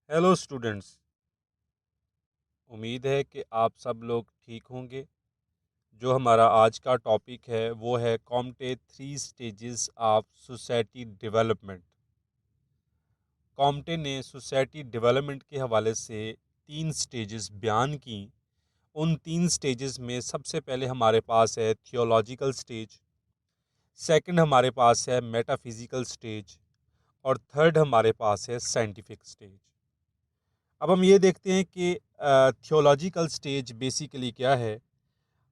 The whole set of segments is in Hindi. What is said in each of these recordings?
Hello students. उम्मीद है कि आप सब लोग ठीक होंगे। जो हमारा आज का टॉपिक है वो है Comte three stages of society development. Comte ने सोसाइटी डेवलपमेंट के हवाले से तीन स्टेजेस बयान की। उन तीन स्टेजेस में सबसे पहले हमारे पास है थियोलॉजिकल स्टेज, सेकंड हमारे पास है मेटाफिजिकल स्टेज और थर्ड हमारे पास है साइंटिफिक स्टेज। अब हम ये देखते हैं कि थियोलॉजिकल स्टेज बेसिकली क्या है।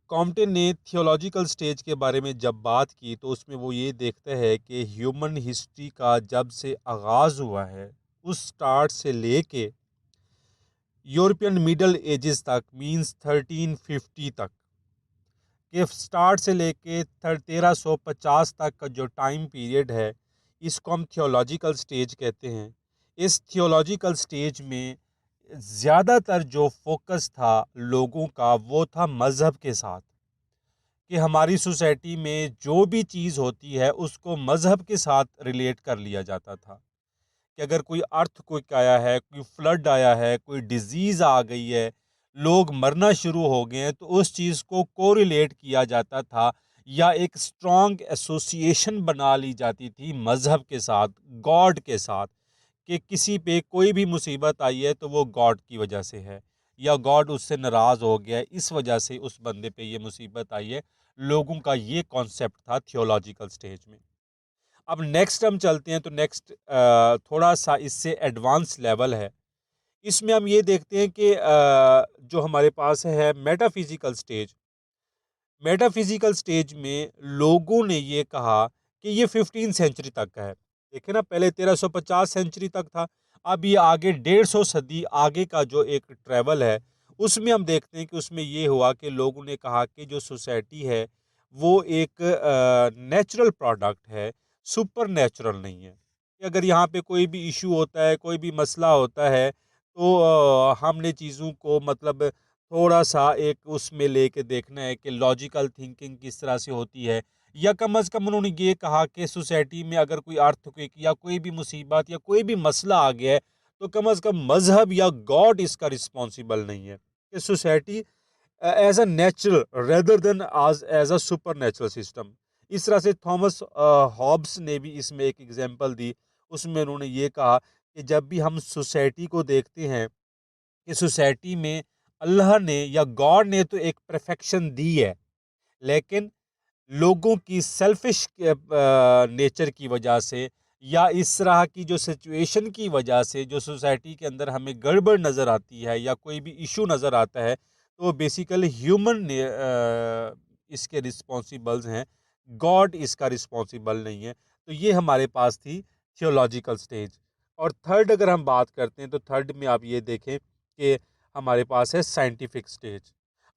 कॉम्पटन ने थियोलॉजिकल स्टेज के बारे में जब बात की तो उसमें वो ये देखता है कि ह्यूमन हिस्ट्री का जब से आगाज़ हुआ है उस स्टार्ट से लेके यूरोपियन मिडल एजेस तक मींस 1350 तक के स्टार्ट से लेके 1350 तक का जो टाइम पीरियड है इसको हम थियोलॉजिकल स्टेज कहते हैं। इस थियोलॉजिकल स्टेज में ज़्यादातर जो फोकस था लोगों का वो था मज़हब के साथ, कि हमारी सोसाइटी में जो भी चीज़ होती है उसको मज़हब के साथ रिलेट कर लिया जाता था। कि अगर कोई अर्थक्वेक आया है, कोई फ्लड आया है, कोई डिजीज़ आ गई है, लोग मरना शुरू हो गए हैं, तो उस चीज़ को कोरिलेट किया जाता था या एक स्ट्रॉन्ग एसोसिएशन बना ली जाती थी मज़हब के साथ, गॉड के साथ, कि किसी पे कोई भी मुसीबत आई है तो वो गॉड की वजह से है या गॉड उससे नाराज़ हो गया है, इस वजह से उस बंदे पे ये मुसीबत आई है। लोगों का ये कॉन्सेप्ट था थियोलॉजिकल स्टेज में। अब नेक्स्ट हम चलते हैं तो नेक्स्ट थोड़ा सा इससे एडवांस लेवल है। इसमें हम ये देखते हैं कि जो हमारे पास है मेटाफिजिकल स्टेज। मेटाफिजिकल स्टेज में लोगों ने ये कहा कि ये 15 सेंचुरी तक का है। देखे ना, पहले 1350 सेंचुरी तक था। अब ये आगे 150 सदी आगे का जो एक ट्रैवल है उसमें हम देखते हैं कि उसमें ये हुआ कि लोगों ने कहा कि जो सोसाइटी है वो एक नेचुरल प्रोडक्ट है, सुपर नेचुरल नहीं है। कि अगर यहाँ पे कोई भी इशू होता है, कोई भी मसला होता है तो हमने चीज़ों को मतलब थोड़ा सा एक उसमें लेके देखना है कि लॉजिकल थिंकिंग किस तरह से होती है। या कम अज़ कम उन्होंने ये कहा कि सोसाइटी में अगर कोई अर्थक्वेक या कोई भी मुसीबत या कोई भी मसला आ गया है तो कम अज़ कम मज़हब या गॉड इसका रिस्पॉन्सिबल नहीं है। कि society as a natural rather than as as a supernatural system. इस तरह से थॉमस हॉब्स ने भी इसमें एक एग्जाम्पल दी। उसमें उन्होंने ये कहा कि जब भी हम सोसाइटी को देखते हैं कि सोसाइटी में अल्लाह ने या गॉड ने तो एक परफेक्शन दी है, लेकिन लोगों की सेल्फिश नेचर की वजह से या इस तरह की जो सिचुएशन की वजह से जो सोसाइटी के अंदर हमें गड़बड़ नज़र आती है या कोई भी इशू नज़र आता है तो बेसिकली ह्यूमन ने इसके रिस्पॉन्सिबल्स हैं, गॉड इसका रिस्पॉन्सिबल नहीं है। तो ये हमारे पास थी थियोलॉजिकल स्टेज। और थर्ड अगर हम बात करते हैं तो थर्ड में आप ये देखें कि हमारे पास है साइंटिफिक स्टेज।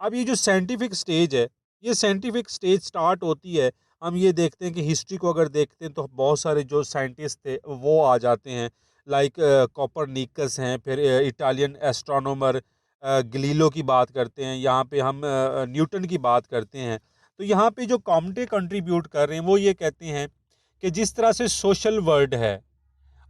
अब ये जो साइंटिफिक स्टेज है, ये साइंटिफिक स्टेज स्टार्ट होती है, हम ये देखते हैं कि हिस्ट्री को अगर देखते हैं तो बहुत सारे जो साइंटिस्ट थे वो आ जाते हैं। लाइक कोपरनिकस हैं, फिर इटालियन एस्ट्रोनॉमर गलीलो की बात करते हैं, यहाँ पे हम न्यूटन की बात करते हैं। तो यहाँ पे जो कॉमटे कंट्रीब्यूट कर रहे हैं वो ये कहते हैं कि जिस तरह से सोशल वर्ल्ड है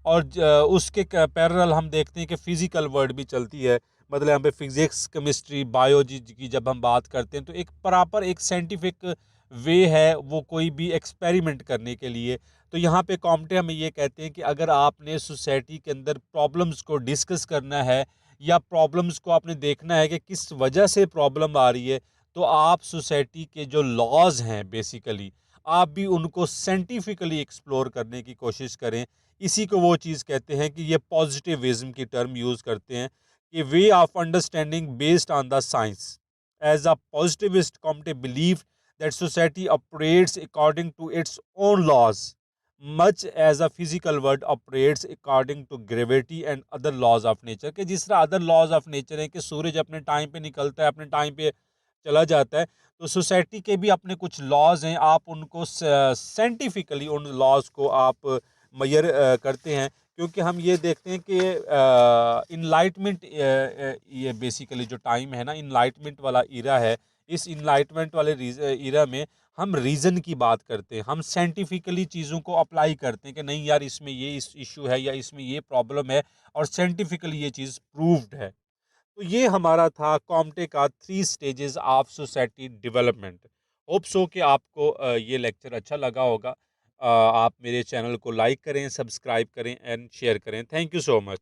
और उसके पैरेलल हम देखते हैं कि फिजिकल वर्ल्ड भी चलती है। मतलब यहाँ पे फिजिक्स, केमिस्ट्री, बायोलॉजी की जब हम बात करते हैं तो एक प्रॉपर एक साइंटिफिक वे है वो कोई भी एक्सपेरिमेंट करने के लिए। तो यहाँ पे कॉम्टे हमें ये कहते हैं कि अगर आपने सोसाइटी के अंदर प्रॉब्लम्स को डिस्कस करना है या प्रॉब्लम्स को आपने देखना है कि किस वजह से प्रॉब्लम आ रही है, तो आप सोसाइटी के जो लॉज हैं बेसिकली आप भी उनको साइंटिफिकली एक्सप्लोर करने की कोशिश करें। इसी को वो चीज़ कहते हैं कि ये पॉजिटिविज्म की टर्म यूज़ करते हैं कि way of understanding based on the science. As a positivist Comte believe that society operates according to its own laws much as a physical world operates according to gravity and other laws of nature. के जिस तरह अदर लॉज ऑफ नेचर है कि सूरज अपने टाइम पे निकलता है, अपने टाइम पे चला जाता है, तो सोसाइटी के भी अपने कुछ लॉज हैं, आप उनको साइंटिफिकली उन लॉज को आप मैयर करते हैं। क्योंकि हम ये देखते हैं कि इनलाइटमेंट ये बेसिकली जो टाइम है ना, इनलाइटमेंट वाला इरा है। इस इनलाइटमेंट वाले इरा में हम रीज़न की बात करते हैं, हम साइंटिफिकली चीज़ों को अप्लाई करते हैं कि नहीं यार इसमें ये इस इश्यू है या इसमें ये प्रॉब्लम है और साइंटिफिकली ये चीज़ प्रूव्ड है। तो ये हमारा था कॉम्टे का 3 stages of society development. Hope so कि आपको ये लेक्चर अच्छा लगा होगा। आप मेरे चैनल को लाइक करें, सब्सक्राइब करें एंड शेयर करें। Thank you so much.